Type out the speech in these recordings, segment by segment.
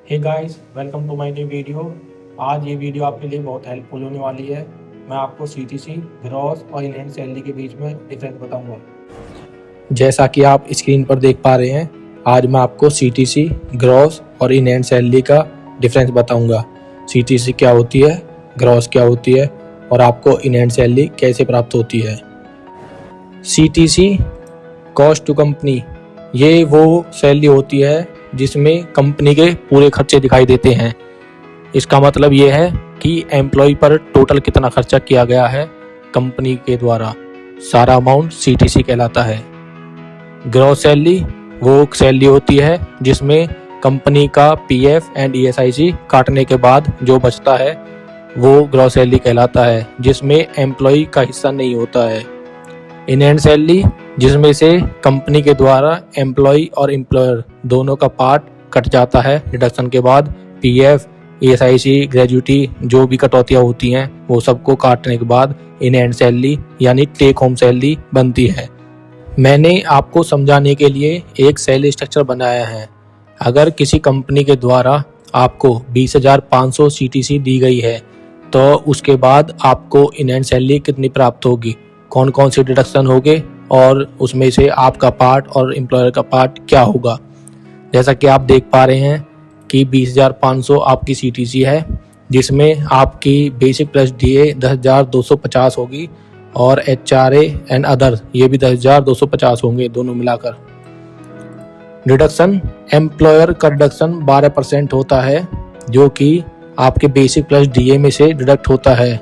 Hey guys, welcome to my new video. आज ये video आपके लिए बहुत हेल्पफुल होने वाली है। मैं आपको सीटीसी, ग्रॉस और इनहैंड सैलरी के बीच में डिफरेंस बताऊंगा। जैसा कि आप स्क्रीन पर देख पा रहे हैं, आज मैं आपको सीटीसी, ग्रॉस और इनहैंड सैलरी का डिफरेंस बताऊंगा। सीटीसी क्या होती है, ग्रॉस क्या होती है और आपको इनहैंड सैलरी कैसे प्राप्त होती है। सीटीसी, कॉस्ट टू कंपनी, ये वो सैलरी होती है जिसमें कंपनी के पूरे खर्चे दिखाई देते हैं। इसका मतलब ये है कि एम्प्लॉय पर टोटल कितना खर्चा किया गया है कंपनी के द्वारा, सारा अमाउंट सीटीसी कहलाता है। ग्रॉस सैलरी वो सैलरी होती है जिसमें कंपनी का पीएफ एंड ईएसआईसी काटने के बाद जो बचता है वो ग्रॉस सैलरी कहलाता है, जिसमें एम्प्लॉय का हिस्सा नहीं होता है। इनहैंड सैलरी जिसमें से कंपनी के द्वारा एम्प्लॉय और एम्प्लॉयर दोनों का पार्ट कट जाता है डिडक्शन के बाद। पीएफ, ईएसआईसी, ग्रेजुटी जो भी कटौतियाँ होती हैं वो सबको काटने के बाद इनहैंड सैलरी यानी टेक होम सैलरी बनती है। मैंने आपको समझाने के लिए एक सैलरी स्ट्रक्चर बनाया है। अगर किसी कंपनी के द्वारा आपको 20,500 सीटीसी दी गई है तो उसके बाद आपको इनहैंड सैलरी कितनी प्राप्त होगी, कौन कौन से डिडक्शन होंगे और उसमें से आपका पार्ट और एम्प्लॉयर का पार्ट क्या होगा। जैसा कि आप देख पा रहे हैं कि 20,500 आपकी सीटीसी है, जिसमें आपकी बेसिक प्लस डीए 10,250 होगी और एचआरए एंड अदर ये भी 10,250 होंगे दोनों मिलाकर। डिडक्शन, एम्प्लॉयर का डिडक्शन 12% होता है जो कि आपके बेसिक प्लस डीए में से डिडक्ट होता है,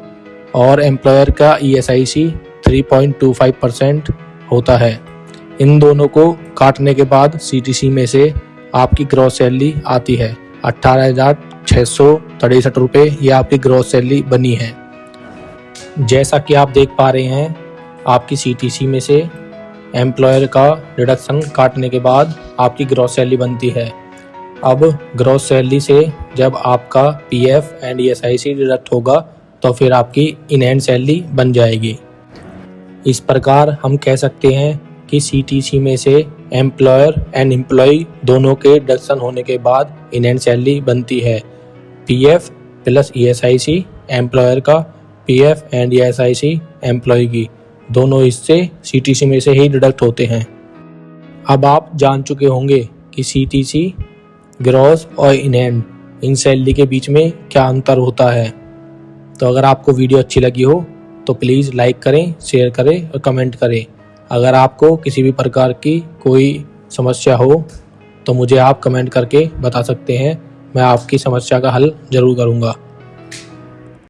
और एम्प्लॉयर का ईएसआईसी 3.25% होता है। इन दोनों को काटने के बाद सीटीसी में से आपकी ग्रॉस सैलरी आती है 18,663 रुपये। ये आपकी ग्रॉस सैलरी बनी है। जैसा कि आप देख पा रहे हैं, आपकी सीटीसी में से एम्प्लॉयर का डिडक्शन काटने के बाद आपकी ग्रॉस सैलरी बनती है। अब ग्रॉस सैलरी से जब आपका पीएफ एंड ईएसआईसी डिडक्ट होगा तो फिर आपकी इनहैंड सैलरी बन जाएगी। इस प्रकार हम कह सकते हैं कि सीटीसी में से एम्प्लॉयर एंड एम्प्लॉय दोनों के डिडक्शन होने के बाद इनहैंड सैलरी बनती है। पीएफ प्लस ईएसआईसी एम्प्लॉयर का, पीएफ एंड ईएसआईसी एम्प्लॉय की, दोनों हिस्से सीटीसी में से ही डिडक्ट होते हैं। अब आप जान चुके होंगे कि सीटीसी, ग्रॉस और इनहैंड इन सैलरी के बीच में क्या अंतर होता है। तो अगर आपको वीडियो अच्छी लगी हो तो प्लीज़ लाइक करें, शेयर करें और कमेंट करें। अगर आपको किसी भी प्रकार की कोई समस्या हो तो मुझे आप कमेंट करके बता सकते हैं, मैं आपकी समस्या का हल ज़रूर करूँगा।